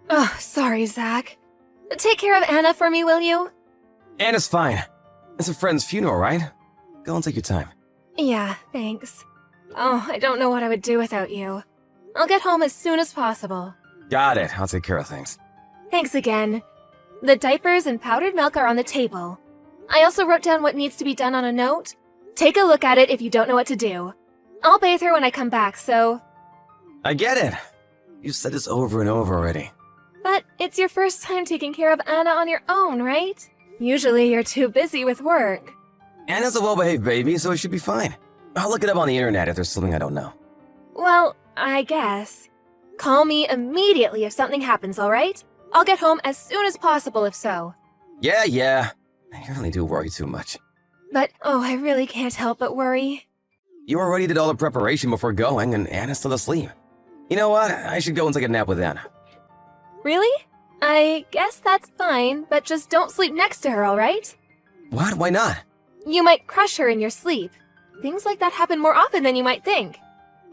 Oh, sorry, Zach. Take care of Anna for me, will you? Anna's fine. It's a friend's funeral, right? Go and take your time. Yeah, thanks. Oh, I don't know what I would do without you. I'll get home as soon as possible. Got it. I'll take care of things. Thanks again. The diapers and powdered milk are on the table. I also wrote down what needs to be done on a note. Take a look at it if you don't know what to do. I'll bathe her when I come back, so... I get it. You said this over and over already. But it's your first time taking care of Anna on your own, right? Usually you're too busy with work. Anna's a well-behaved baby, so it should be fine. I'll look it up on the internet if there's something I don't know. Well, I guess. Call me immediately if something happens, alright? I'll get home as soon as possible if so. Yeah. You really do worry too much. But, oh, I really can't help but worry. You already did all the preparation before going, and Anna's still asleep. You know what? I should go and take a nap with Anna. Really? I guess that's fine, but just don't sleep next to her, alright? What? Why not? You might crush her in your sleep. Things like that happen more often than you might think.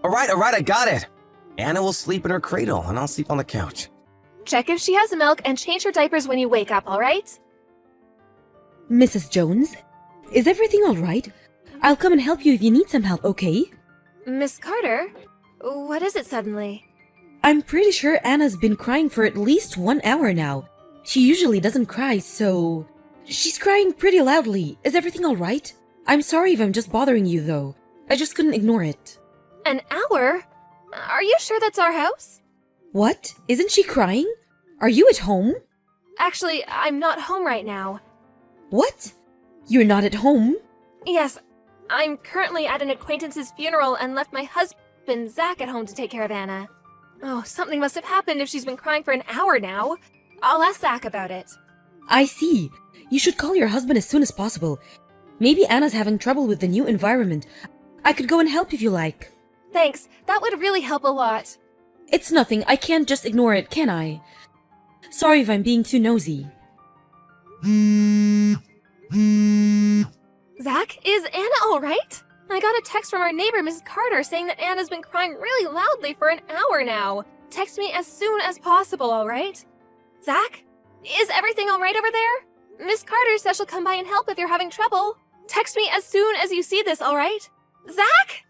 Alright, I got it. Anna will sleep in her cradle, and I'll sleep on the couch. Check if she has milk and change her diapers when you wake up, alright? Mrs. Jones, is everything all right? I'll come and help you if you need some help, okay? Miss Carter? What is it suddenly? I'm pretty sure Anna's been crying for at least 1 hour now. She usually doesn't cry, so... She's crying pretty loudly. Is everything all right? I'm sorry if I'm just bothering you, though. I just couldn't ignore it. An hour? Are you sure that's our house? What? Isn't she crying? Are you at home? Actually, I'm not home right now. What? You're not at home? Yes, I'm currently at an acquaintance's funeral and left my husband, Zach, at home to take care of Anna. Oh, something must have happened if she's been crying for an hour now. I'll ask Zach about it. I see. You should call your husband as soon as possible. Maybe Anna's having trouble with the new environment. I could go and help if you like. Thanks, that would really help a lot. It's nothing. I can't just ignore it, can I? Sorry if I'm being too nosy. Zach, is Anna alright? I got a text from our neighbor, Mrs. Carter, saying that Anna's been crying really loudly for an hour now. Text me as soon as possible, alright? Zach? Is everything alright over there? Miss Carter says she'll come by and help if you're having trouble. Text me as soon as you see this, alright? Zach?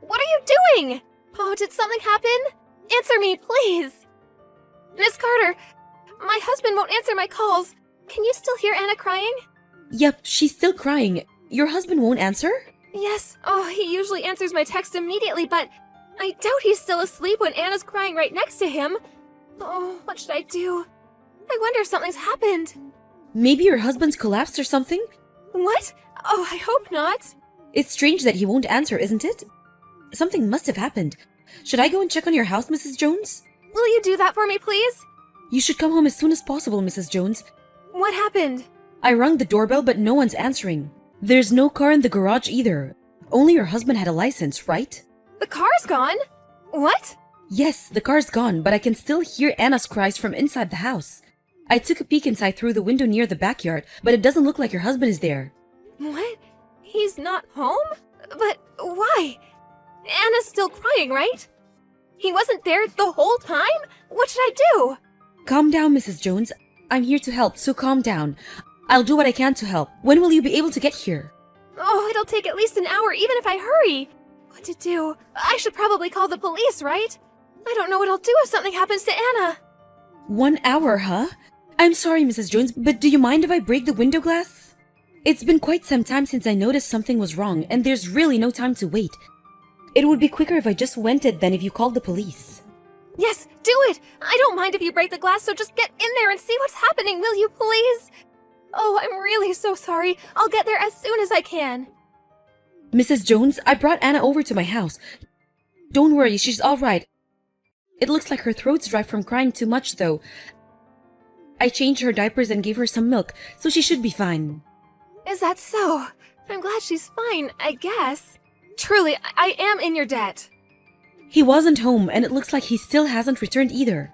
What are you doing? Oh, did something happen? Answer me, please. Miss Carter, my husband won't answer my calls. Can you still hear Anna crying? Yep, she's still crying. Your husband won't answer? Yes. Oh, he usually answers my text immediately, but I doubt he's still asleep when Anna's crying right next to him. Oh, what should I do? I wonder if something's happened. Maybe your husband's collapsed or something? What? Oh, I hope not. It's strange that he won't answer, isn't it? Something must have happened. Should I go and check on your house, Mrs. Jones? Will you do that for me, please? You should come home as soon as possible, Mrs. Jones. What happened? I rang the doorbell, but no one's answering. There's no car in the garage either. Only your husband had a license, right? The car's gone? What? Yes, the car's gone, but I can still hear Anna's cries from inside the house. I took a peek inside through the window near the backyard, but it doesn't look like your husband is there. What? He's not home? But why? Anna's still crying, right? He wasn't there the whole time? What should I do? Calm down, Mrs. Jones. I'm here to help, so calm down. I'll do what I can to help. When will you be able to get here? Oh, it'll take at least an hour, even if I hurry. What to do? I should probably call the police, right? I don't know what I'll do if something happens to Anna. 1 hour, huh? I'm sorry, Mrs. Jones, but do you mind if I break the window glass? It's been quite some time since I noticed something was wrong, and there's really no time to wait. It would be quicker if I just went it than if you called the police. Yes, do it! I don't mind if you break the glass, so just get in there and see what's happening, will you please? Oh, I'm really so sorry. I'll get there as soon as I can. Mrs. Jones, I brought Anna over to my house. Don't worry, she's all right. It looks like her throat's dry from crying too much, though. I changed her diapers and gave her some milk, so she should be fine. Is that so? I'm glad she's fine, I guess. Truly, I am in your debt. He wasn't home, and it looks like he still hasn't returned either.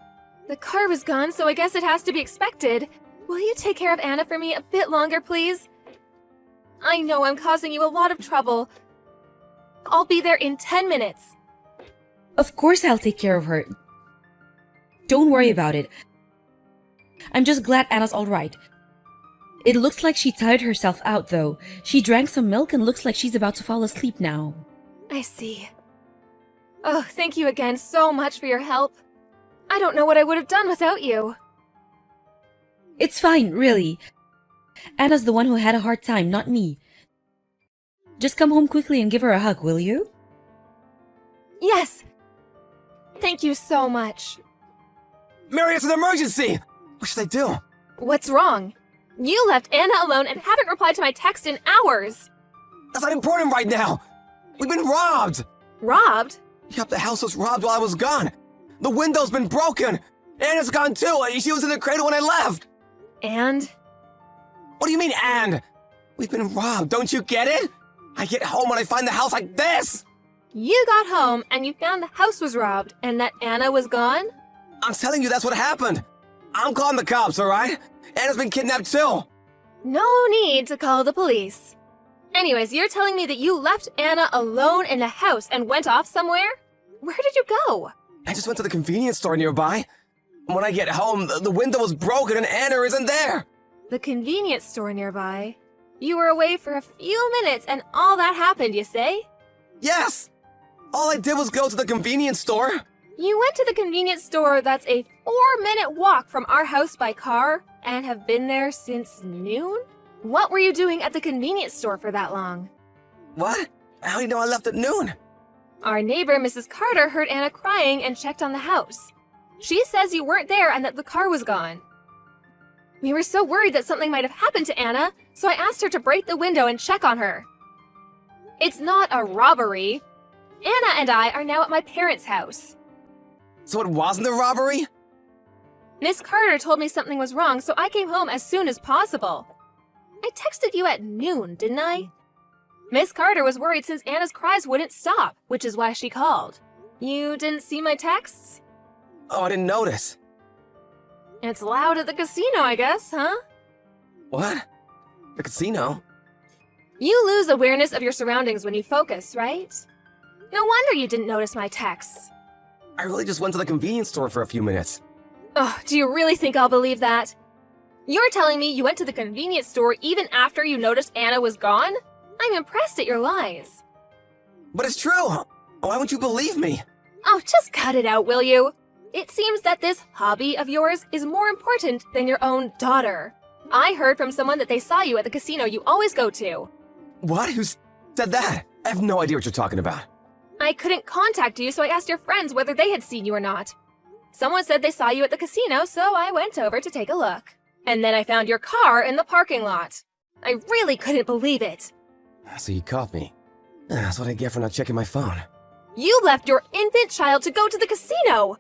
The car was gone, so I guess it has to be expected. Will you take care of Anna for me a bit longer, please? I know I'm causing you a lot of trouble. I'll be there in 10 minutes. Of course I'll take care of her. Don't worry about it. I'm just glad Anna's alright. It looks like she tired herself out though. She drank some milk and looks like she's about to fall asleep now. I see. Oh, thank you again so much for your help. I don't know what I would have done without you. It's fine, really. Anna's the one who had a hard time, not me. Just come home quickly and give her a hug, will you? Yes. Thank you so much. Mary, it's an emergency! What should I do? What's wrong? You left Anna alone and haven't replied to my text in hours. That's not important right now! We've been robbed! Robbed? Yep, the house was robbed while I was gone. The window's been broken. Anna's gone too. She was in the cradle when I left. And? What do you mean, and? We've been robbed, don't you get it? I get home and I find the house like this! You got home and you found the house was robbed and that Anna was gone? I'm telling you that's what happened. I'm calling the cops, alright? Anna's been kidnapped too. No need to call the police. Anyways, you're telling me that you left Anna alone in the house and went off somewhere? Where did you go? I just went to the convenience store nearby. When I get home, the window was broken and Anna isn't there. The convenience store nearby? You were away for a few minutes and all that happened, you say? Yes! All I did was go to the convenience store. You went to the convenience store that's a 4-minute walk from our house by car and have been there since noon? What were you doing at the convenience store for that long? What? How do you know I left at noon? Our neighbor, Mrs. Carter, heard Anna crying and checked on the house. She says you weren't there and that the car was gone. We were so worried that something might have happened to Anna, so I asked her to break the window and check on her. It's not a robbery. Anna and I are now at my parents' house. So it wasn't a robbery? Miss Carter told me something was wrong, so I came home as soon as possible. I texted you at noon, didn't I? Miss Carter was worried since Anna's cries wouldn't stop, which is why she called. You didn't see my texts? Oh, I didn't notice. It's loud at the casino, I guess, huh? What? The casino? You lose awareness of your surroundings when you focus, right? No wonder you didn't notice my texts. I really just went to the convenience store for a few minutes. Ugh, do you really think I'll believe that? You're telling me you went to the convenience store even after you noticed Anna was gone? I'm impressed at your lies. But it's true! Why wouldn't you believe me? Oh, just cut it out, will you? It seems that this hobby of yours is more important than your own daughter. I heard from someone that they saw you at the casino you always go to. What? Who said that? I have no idea what you're talking about. I couldn't contact you, so I asked your friends whether they had seen you or not. Someone said they saw you at the casino, so I went over to take a look. And then I found your car in the parking lot. I really couldn't believe it. So you caught me. That's what I get for not checking my phone. You left your infant child to go to the casino!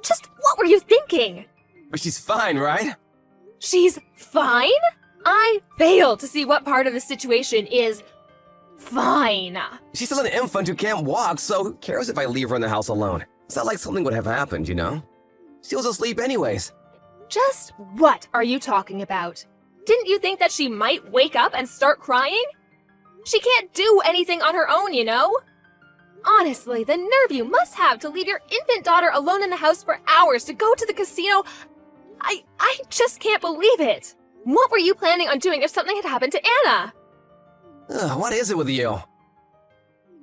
Just what were you thinking? But she's fine, right? She's fine? I fail to see what part of the situation is fine. She's still an infant who can't walk, so who cares if I leave her in the house alone? It's not like something would have happened, you know? She was asleep anyways. Just what are you talking about? Didn't you think that she might wake up and start crying? She can't do anything on her own, you know? Honestly, the nerve you must have to leave your infant daughter alone in the house for hours to go to the casino. I just can't believe it. What were you planning on doing if something had happened to Anna? Ugh, what is it with you?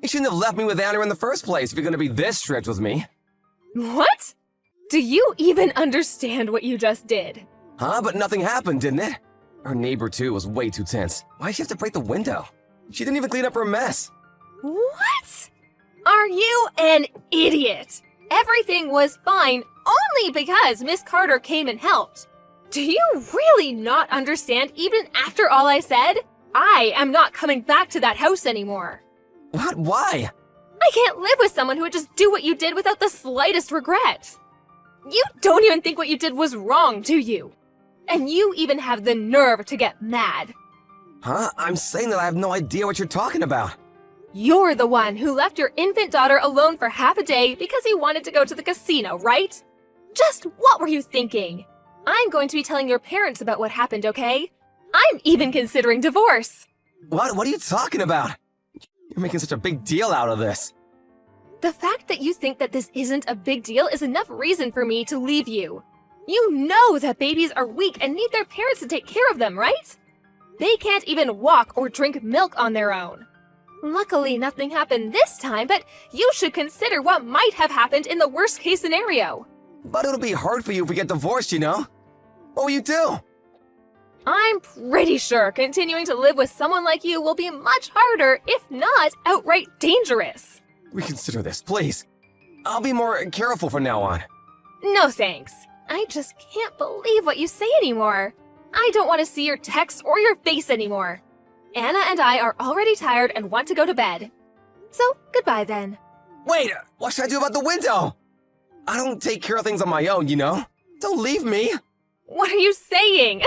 You shouldn't have left me with Anna in the first place if you're gonna be this strict with me. What? Do you even understand what you just did? Huh? But nothing happened, didn't it? Her neighbor, too, was way too tense. Why'd she have to break the window? She didn't even clean up her mess. What? Are you an idiot? Everything was fine only because Miss Carter came and helped. Do you really not understand even after all I said? I am not coming back to that house anymore. What? Why? I can't live with someone who would just do what you did without the slightest regret. You don't even think what you did was wrong, do you? And you even have the nerve to get mad. Huh? I'm saying that I have no idea what you're talking about. You're the one who left your infant daughter alone for half a day because he wanted to go to the casino, right? Just what were you thinking? I'm going to be telling your parents about what happened, okay? I'm even considering divorce. What? What are you talking about? You're making such a big deal out of this. The fact that you think that this isn't a big deal is enough reason for me to leave you. You know that babies are weak and need their parents to take care of them, right? They can't even walk or drink milk on their own. Luckily, nothing happened this time, but you should consider what might have happened in the worst case scenario. But it'll be hard for you if we get divorced, you know? What will you do? I'm pretty sure continuing to live with someone like you will be much harder, if not outright dangerous. Reconsider this, please. I'll be more careful from now on. No thanks. I just can't believe what you say anymore. I don't want to see your texts or your face anymore. Anna and I are already tired and want to go to bed. So, goodbye then. Wait, what should I do about the window? I don't take care of things on my own, you know? Don't leave me. What are you saying?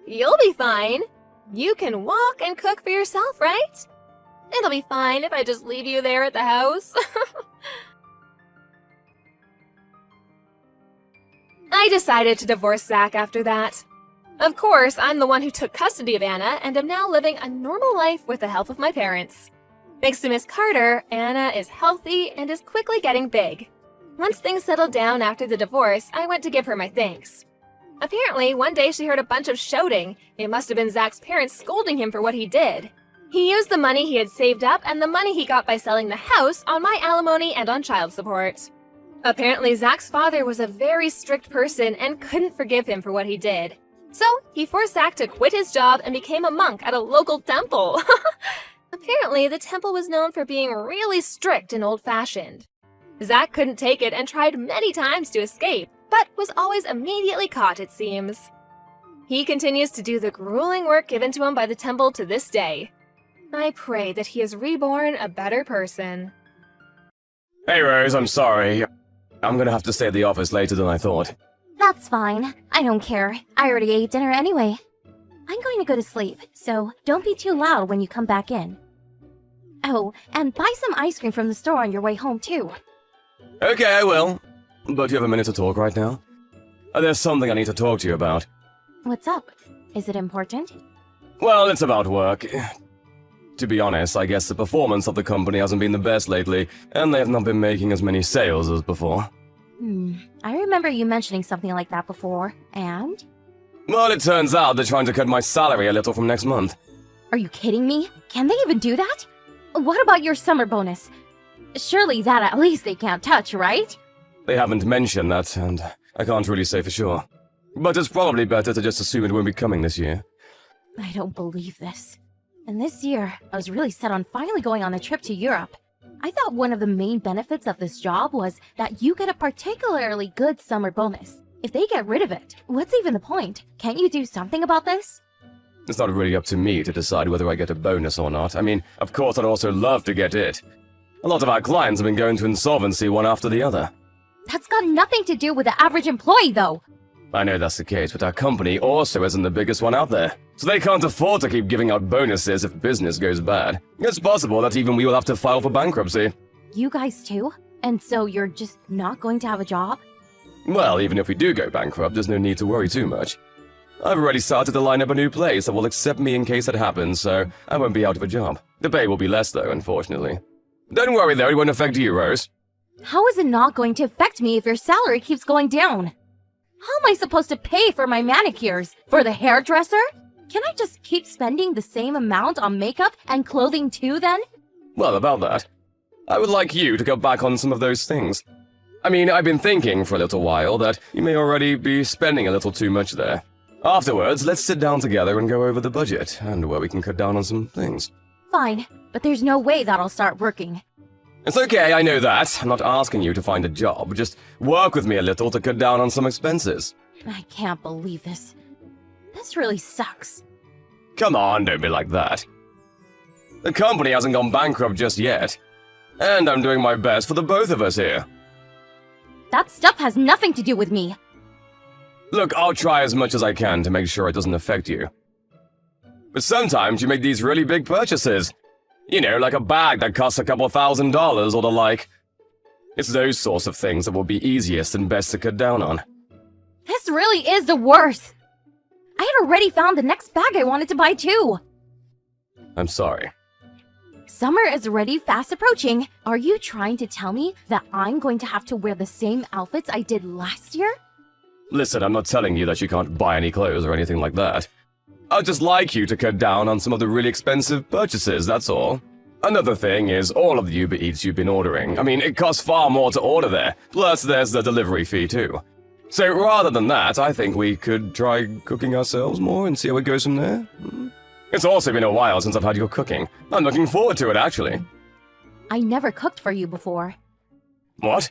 You'll be fine. You can walk and cook for yourself, right? It'll be fine if I just leave you there at the house. I decided to divorce Zach after that. Of course, I'm the one who took custody of Anna and am now living a normal life with the help of my parents. Thanks to Miss Carter, Anna is healthy and is quickly getting big. Once things settled down after the divorce, I went to give her my thanks. Apparently, one day she heard a bunch of shouting. It must have been Zach's parents scolding him for what he did. He used the money he had saved up and the money he got by selling the house on my alimony and on child support. Apparently, Zach's father was a very strict person and couldn't forgive him for what he did. So, he forced Zach to quit his job and became a monk at a local temple. Apparently, the temple was known for being really strict and old-fashioned. Zach couldn't take it and tried many times to escape, but was always immediately caught, it seems. He continues to do the grueling work given to him by the temple to this day. I pray that he is reborn a better person. Hey, Rose, I'm sorry. I'm gonna have to stay at the office later than I thought. That's fine. I don't care. I already ate dinner anyway. I'm going to go to sleep, so don't be too loud when you come back in. Oh, and buy some ice cream from the store on your way home, too. Okay, I will. But you have a minute to talk right now? There's something I need to talk to you about. What's up? Is it important? Well, it's about work. To be honest, I guess the performance of the company hasn't been the best lately, and they have not been making as many sales as before. I remember you mentioning something like that before, and? Well, it turns out they're trying to cut my salary a little from next month. Are you kidding me? Can they even do that? What about your summer bonus? Surely that at least they can't touch, right? They haven't mentioned that, and I can't really say for sure. But it's probably better to just assume it won't be coming this year. I don't believe this. And this year, I was really set on finally going on a trip to Europe. I thought one of the main benefits of this job was that you get a particularly good summer bonus. If they get rid of it, what's even the point? Can't you do something about this? It's not really up to me to decide whether I get a bonus or not. I mean, of course I'd also love to get it. A lot of our clients have been going to insolvency one after the other. That's got nothing to do with the average employee, though. I know that's the case, but our company also isn't the biggest one out there. So they can't afford to keep giving out bonuses if business goes bad. It's possible that even we will have to file for bankruptcy. You guys too? And so you're just not going to have a job? Well, even if we do go bankrupt, there's no need to worry too much. I've already started to line up a new place that will accept me in case that happens, so I won't be out of a job. The pay will be less though, unfortunately. Don't worry though, it won't affect you, Rose. How is it not going to affect me if your salary keeps going down? How am I supposed to pay for my manicures? For the hairdresser? Can I just keep spending the same amount on makeup and clothing too then? Well, about that, I would like you to cut back on some of those things. I mean, I've been thinking for a little while that you may already be spending a little too much there. Afterwards, let's sit down together and go over the budget and where we can cut down on some things. Fine, but there's no way that'll start working. It's okay, I know that. I'm not asking you to find a job. Just work with me a little to cut down on some expenses. I can't believe this. This really sucks. Come on, don't be like that. The company hasn't gone bankrupt just yet. And I'm doing my best for the both of us here. That stuff has nothing to do with me. Look, I'll try as much as I can to make sure it doesn't affect you. But sometimes you make these really big purchases. You know, like a bag that costs a couple $1,000s or the like. It's those sorts of things that will be easiest and best to cut down on. This really is the worst. I had already found the next bag I wanted to buy too. I'm sorry. Summer is already fast approaching. Are you trying to tell me that I'm going to have to wear the same outfits I did last year? Listen, I'm not telling you that you can't buy any clothes or anything like that. I'd just like you to cut down on some of the really expensive purchases, that's all. Another thing is all of the Uber Eats you've been ordering. I mean, it costs far more to order there, plus there's the delivery fee too. So rather than that, I think we could try cooking ourselves more and see how it goes from there. It's also been a while since I've had your cooking. I'm looking forward to it, actually. I never cooked for you before. What?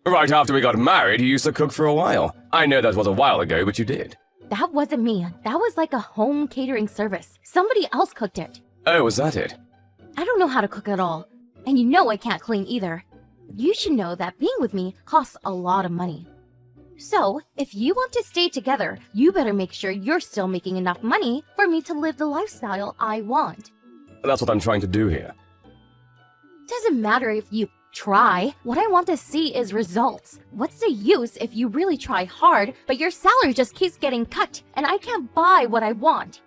Right after we got married, you used to cook for a while. I know that was a while ago, but you did. That wasn't me. That was like a home catering service. Somebody else cooked it. Oh, was that it? I don't know how to cook at all. And you know I can't clean either. You should know that being with me costs a lot of money. So, if you want to stay together, you better make sure you're still making enough money for me to live the lifestyle I want. That's what I'm trying to do here. Doesn't matter if you try. What I want to see is results. What's the use if you really try hard, but your salary just keeps getting cut and I can't buy what I want?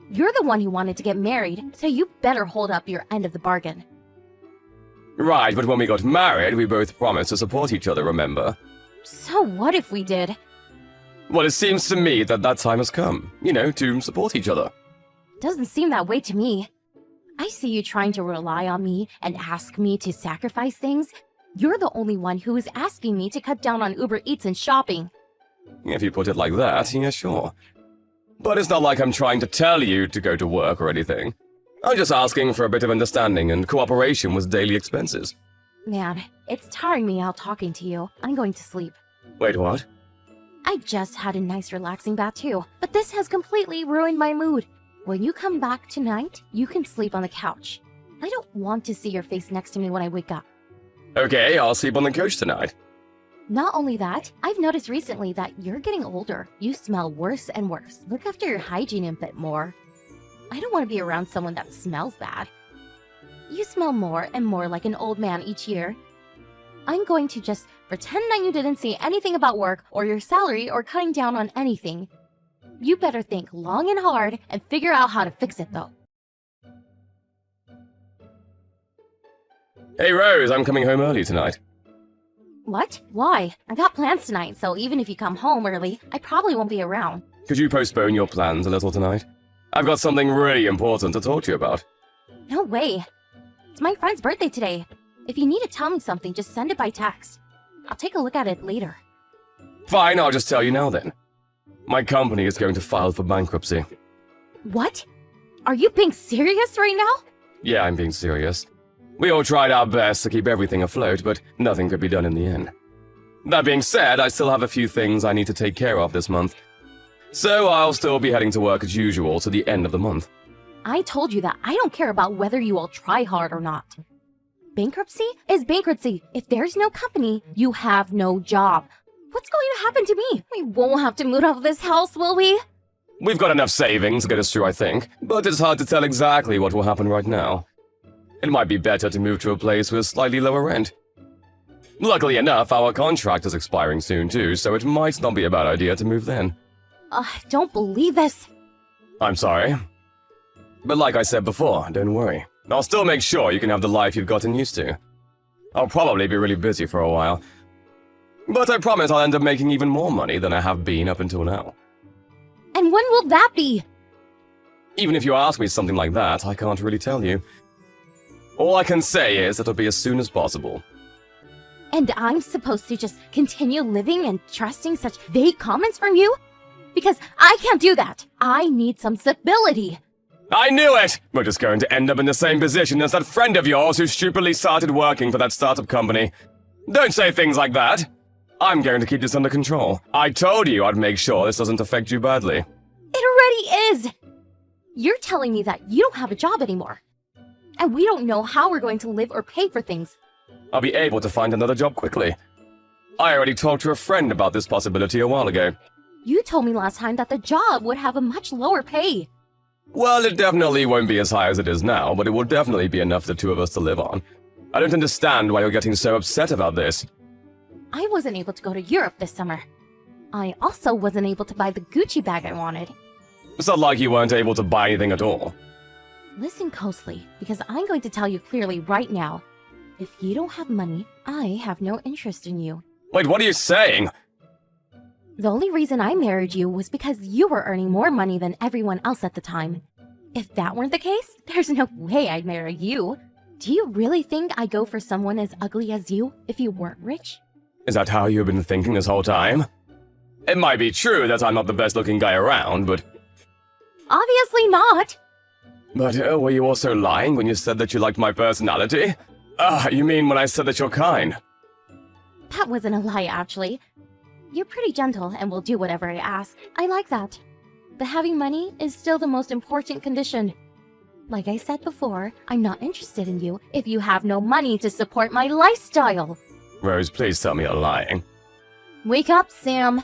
You're the one who wanted to get married, so you better hold up your end of the bargain. Right, but when we got married, we both promised to support each other, remember? So what if we did? Well, it seems to me that that time has come, you know, to support each other. Doesn't seem that way to me. I see you trying to rely on me and ask me to sacrifice things. You're the only one who is asking me to cut down on Uber Eats and shopping. If you put it like that, yeah, sure. But it's not like I'm trying to tell you to go to work or anything. I'm just asking for a bit of understanding and cooperation with daily expenses. Man, it's tiring me out talking to you. I'm going to sleep. Wait, what? I just had a nice relaxing bath too, but this has completely ruined my mood. When you come back tonight, you can sleep on the couch. I don't want to see your face next to me when I wake up. Okay, I'll sleep on the couch tonight. Not only that, I've noticed recently that you're getting older. You smell worse and worse. Look after your hygiene a bit more. I don't want to be around someone that smells bad. You smell more and more like an old man each year. I'm going to just pretend that you didn't say anything about work or your salary or cutting down on anything. You better think long and hard and figure out how to fix it though. Hey, Rose, I'm coming home early tonight. What? Why? I got plans tonight, so even if you come home early, I probably won't be around. Could you postpone your plans a little tonight? I've got something really important to talk to you about. No way. It's my friend's birthday today. If you need to tell me something, just send it by text. I'll take a look at it later. Fine, I'll just tell you now then. My company is going to file for bankruptcy. What? Are you being serious right now? Yeah, I'm being serious. We all tried our best to keep everything afloat, but nothing could be done in the end. That being said, I still have a few things I need to take care of this month. So I'll still be heading to work as usual to the end of the month. I told you that I don't care about whether you all try hard or not. Bankruptcy is bankruptcy. If there's no company, you have no job. What's going to happen to me? We won't have to move out of this house, will we? We've got enough savings to get us through, I think, but it's hard to tell exactly what will happen right now. It might be better to move to a place with slightly lower rent. Luckily enough, our contract is expiring soon too, so it might not be a bad idea to move then. I don't believe this. I'm sorry. But like I said before, don't worry. I'll still make sure you can have the life you've gotten used to. I'll probably be really busy for a while. But I promise I'll end up making even more money than I have been up until now. And when will that be? Even if you ask me something like that, I can't really tell you. All I can say is it'll be as soon as possible. And I'm supposed to just continue living and trusting such vague comments from you? Because I can't do that. I need some stability. I knew it! We're just going to end up in the same position as that friend of yours who stupidly started working for that startup company. Don't say things like that. I'm going to keep this under control. I told you I'd make sure this doesn't affect you badly. It already is! You're telling me that you don't have a job anymore. And we don't know how we're going to live or pay for things. I'll be able to find another job quickly. I already talked to a friend about this possibility a while ago. You told me last time that the job would have a much lower pay. Well, it definitely won't be as high as it is now, but it will definitely be enough for the two of us to live on. I don't understand why you're getting so upset about this. I wasn't able to go to Europe this summer. I also wasn't able to buy the Gucci bag I wanted. It's not like you weren't able to buy anything at all. Listen closely, because I'm going to tell you clearly right now. If you don't have money, I have no interest in you. Wait, what are you saying? The only reason I married you was because you were earning more money than everyone else at the time. If that weren't the case, there's no way I'd marry you. Do you really think I'd go for someone as ugly as you if you weren't rich? Is that how you've been thinking this whole time? It might be true that I'm not the best looking guy around, but... Obviously not! But were you also lying when you said that you liked my personality? You mean when I said that you're kind? That wasn't a lie, actually. You're pretty gentle and will do whatever I ask. I like that. But having money is still the most important condition. Like I said before, I'm not interested in you if you have no money to support my lifestyle. Rose, please tell me you're lying. Wake up, Sam.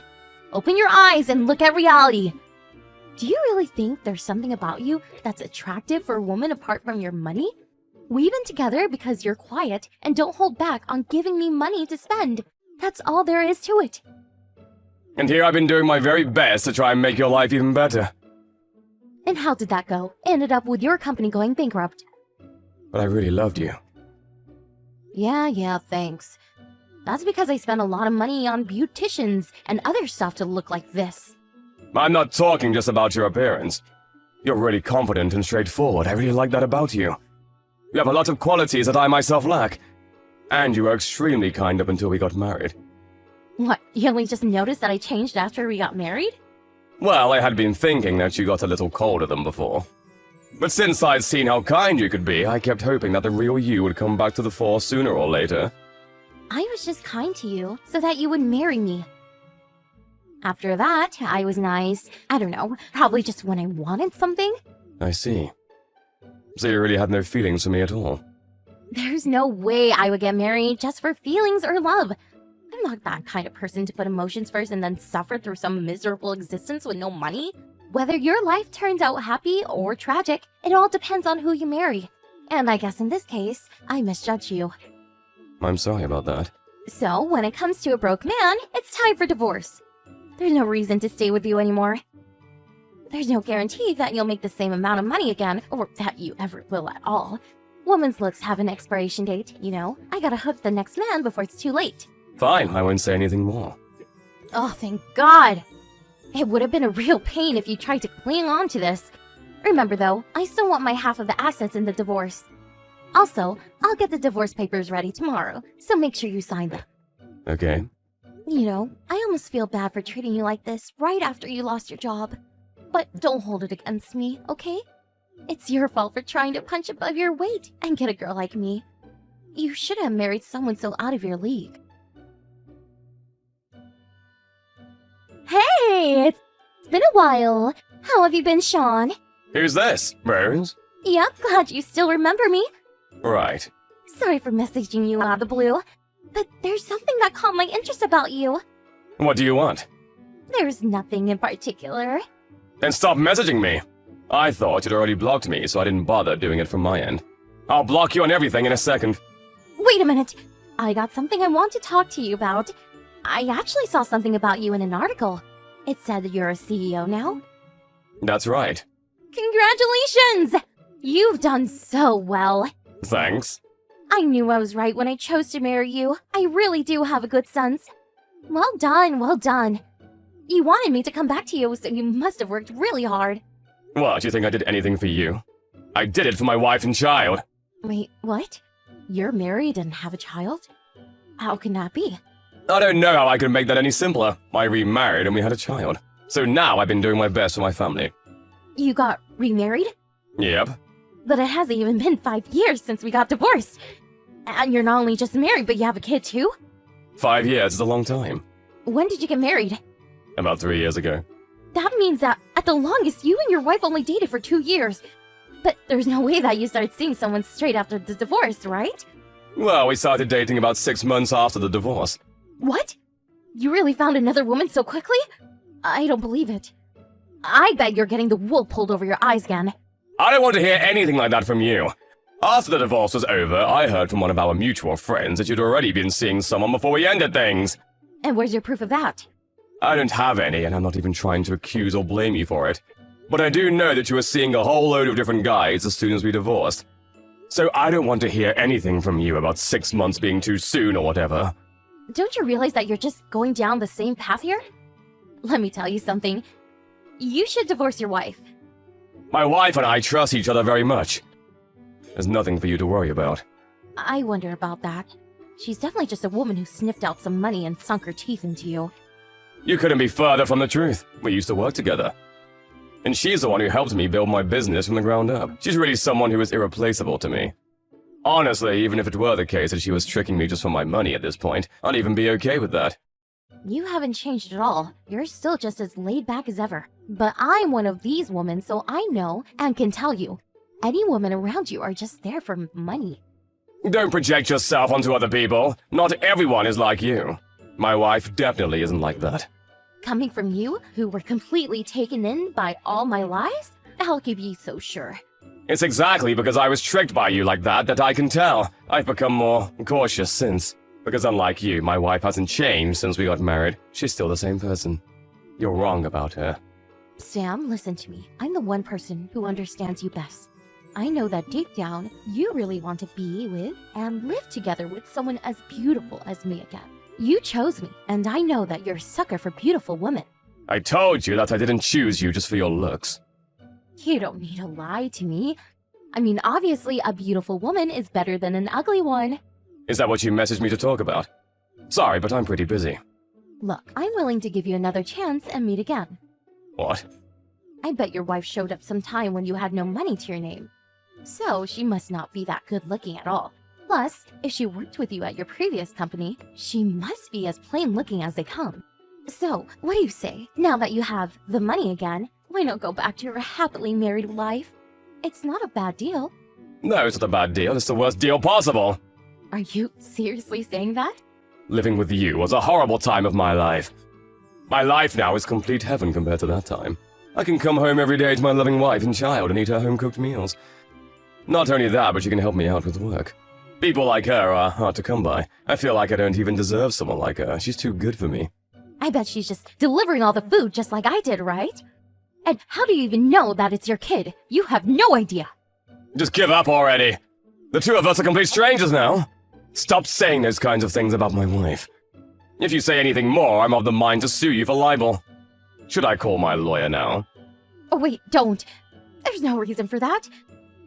Open your eyes and look at reality. Do you really think there's something about you that's attractive for a woman apart from your money? We've been together because you're quiet and don't hold back on giving me money to spend. That's all there is to it. And here I've been doing my very best to try and make your life even better. And how did that go? Ended up with your company going bankrupt. But I really loved you. Yeah, thanks. That's because I spent a lot of money on beauticians and other stuff to look like this. I'm not talking just about your appearance. You're really confident and straightforward. I really like that about you. You have a lot of qualities that I myself lack. And you were extremely kind up until we got married. What, you only just noticed that I changed after we got married? Well, I had been thinking that you got a little colder than before. But since I'd seen how kind you could be, I kept hoping that the real you would come back to the fore sooner or later. I was just kind to you so that you would marry me. After that, I was nice. I don't know, probably just when I wanted something. I see. So you really had no feelings for me at all? There's no way I would get married just for feelings or love. I'm not that kind of person to put emotions first and then suffer through some miserable existence with no money. Whether your life turns out happy or tragic, it all depends on who you marry. And I guess in this case, I misjudged you. I'm sorry about that. So, when it comes to a broke man, it's time for divorce. There's no reason to stay with you anymore. There's no guarantee that you'll make the same amount of money again, or that you ever will at all. Women's looks have an expiration date, you know. I gotta hook the next man before it's too late. Fine, I won't say anything more. Oh, thank God! It would have been a real pain if you tried to cling on to this. Remember though, I still want my half of the assets in the divorce. Also, I'll get the divorce papers ready tomorrow, so make sure you sign them. Okay. You know, I almost feel bad for treating you like this right after you lost your job. But don't hold it against me, okay? It's your fault for trying to punch above your weight and get a girl like me. You should have married someone so out of your league. Hey, it's been a while. How have you been, Sean? Who's this, Rose? Yep, glad you still remember me. Right. Sorry for messaging you out of the blue, but there's something that caught my interest about you. What do you want? There's nothing in particular. Then stop messaging me. I thought you'd already blocked me, so I didn't bother doing it from my end. I'll block you on everything in a second. Wait a minute. I got something I want to talk to you about. I actually saw something about you in an article. It said that you're a CEO now. That's right. Congratulations! You've done so well. Thanks. I knew I was right when I chose to marry you. I really do have a good sense. Well done, well done. You wanted me to come back to you, so you must have worked really hard. What, you think I did anything for you? I did it for my wife and child. Wait, what? You're married and have a child? How can that be? I don't know how I could make that any simpler. I remarried and we had a child. So now I've been doing my best for my family. You got remarried? Yep. But it hasn't even been 5 years since we got divorced. And you're not only just married, but you have a kid too? 5 years is a long time. When did you get married? About 3 years ago. That means that, at the longest, you and your wife only dated for 2 years. But there's no way that you started seeing someone straight after the divorce, right? Well, we started dating about 6 months after the divorce. What? You really found another woman so quickly? I don't believe it. I bet you're getting the wool pulled over your eyes again. I don't want to hear anything like that from you. After the divorce was over, I heard from one of our mutual friends that you'd already been seeing someone before we ended things. And where's your proof of that? I don't have any, and I'm not even trying to accuse or blame you for it. But I do know that you were seeing a whole load of different guys as soon as we divorced. So I don't want to hear anything from you about 6 months being too soon or whatever. Don't you realize that you're just going down the same path here? Let me tell you something. You should divorce your wife. My wife and I trust each other very much. There's nothing for you to worry about. I wonder about that. She's definitely just a woman who sniffed out some money and sunk her teeth into you. You couldn't be further from the truth. We used to work together. And she's the one who helped me build my business from the ground up. She's really someone who is irreplaceable to me. Honestly, even if it were the case that she was tricking me just for my money at this point, I'd even be okay with that. You haven't changed at all. You're still just as laid back as ever. But I'm one of these women, so I know and can tell you. Any women around you are just there for money. Don't project yourself onto other people. Not everyone is like you. My wife definitely isn't like that. Coming from you, who were completely taken in by all my lies? How could you be so sure? It's exactly because I was tricked by you like that I can tell. I've become more cautious since. Because unlike you, my wife hasn't changed since we got married. She's still the same person. You're wrong about her. Sam, listen to me. I'm the one person who understands you best. I know that deep down, you really want to be with and live together with someone as beautiful as me again. You chose me, and I know that you're a sucker for beautiful women. I told you that I didn't choose you just for your looks. You don't need to lie to me. I mean, obviously, a beautiful woman is better than an ugly one. Is that what you messaged me to talk about? Sorry, but I'm pretty busy. Look, I'm willing to give you another chance and meet again. What? I bet your wife showed up sometime when you had no money to your name. So she must not be that good looking at all. Plus, if she worked with you at your previous company, she must be as plain looking as they come. So, what do you say? Now that you have the money again, why not go back to your happily married life? It's not a bad deal. No, it's not a bad deal. It's the worst deal possible. Are you seriously saying that? Living with you was a horrible time of my life. My life now is complete heaven compared to that time. I can come home every day to my loving wife and child and eat her home-cooked meals. Not only that, but she can help me out with work. People like her are hard to come by. I feel like I don't even deserve someone like her. She's too good for me. I bet she's just delivering all the food just like I did, right? And how do you even know that it's your kid? You have no idea. Just give up already. The two of us are complete strangers now. Stop saying those kinds of things about my wife. If you say anything more, I'm of the mind to sue you for libel. Should I call my lawyer now? Oh wait, don't. There's no reason for that.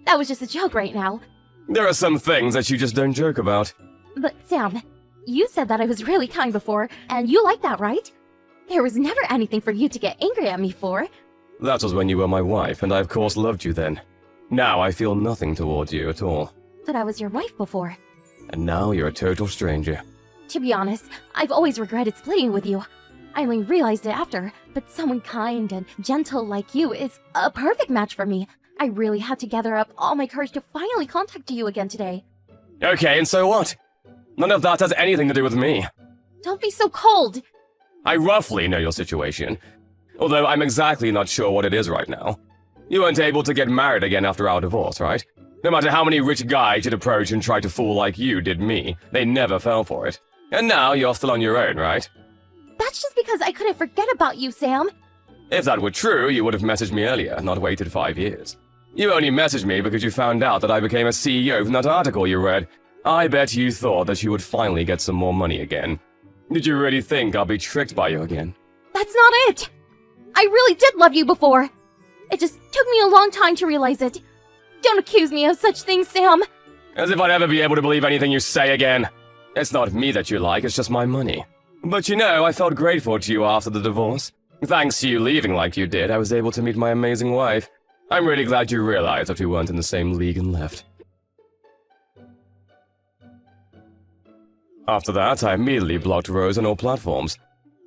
That was just a joke right now. There are some things that you just don't joke about. But Sam, you said that I was really kind before, and you like that, right? There was never anything for you to get angry at me for. That was when you were my wife, and I of course loved you then. Now I feel nothing towards you at all. But I was your wife before. And now you're a total stranger. To be honest, I've always regretted splitting with you. I only realized it after, but someone kind and gentle like you is a perfect match for me. I really had to gather up all my courage to finally contact you again today. Okay, and so what? None of that has anything to do with me. Don't be so cold! I roughly know your situation, although I'm exactly not sure what it is right now. You weren't able to get married again after our divorce, right? No matter how many rich guys you'd approach and try to fool like you did me, they never fell for it. And now you're still on your own, right? That's just because I couldn't forget about you, Sam. If that were true, you would have messaged me earlier, not waited 5 years. You only messaged me because you found out that I became a CEO from that article you read. I bet you thought that you would finally get some more money again. Did you really think I'll be tricked by you again? That's not it! I really did love you before. It just took me a long time to realize it. Don't accuse me of such things, Sam. As if I'd ever be able to believe anything you say again. It's not me that you like, it's just my money. But you know, I felt grateful to you after the divorce. Thanks to you leaving like you did, I was able to meet my amazing wife. I'm really glad you realized that we weren't in the same league and left. After that, I immediately blocked Rose on all platforms.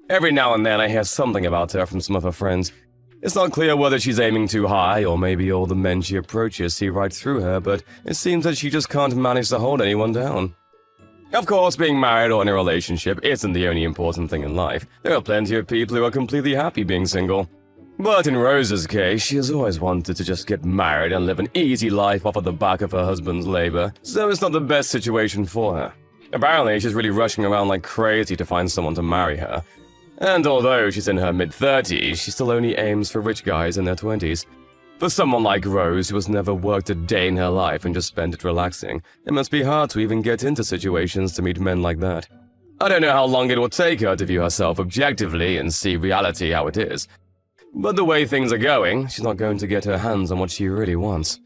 Every now and then I hear something about her from some of her friends. It's not clear whether she's aiming too high, or maybe all the men she approaches see right through her, but it seems that she just can't manage to hold anyone down. Of course, being married or in a relationship isn't the only important thing in life. There are plenty of people who are completely happy being single. But in Rose's case, she has always wanted to just get married and live an easy life off of the back of her husband's labor, so it's not the best situation for her. Apparently, she's really rushing around like crazy to find someone to marry her. And although she's in her mid-30s, she still only aims for rich guys in their 20s. For someone like Rose, who has never worked a day in her life and just spent it relaxing, it must be hard to even get into situations to meet men like that. I don't know how long it will take her to view herself objectively and see reality how it is. But the way things are going, she's not going to get her hands on what she really wants.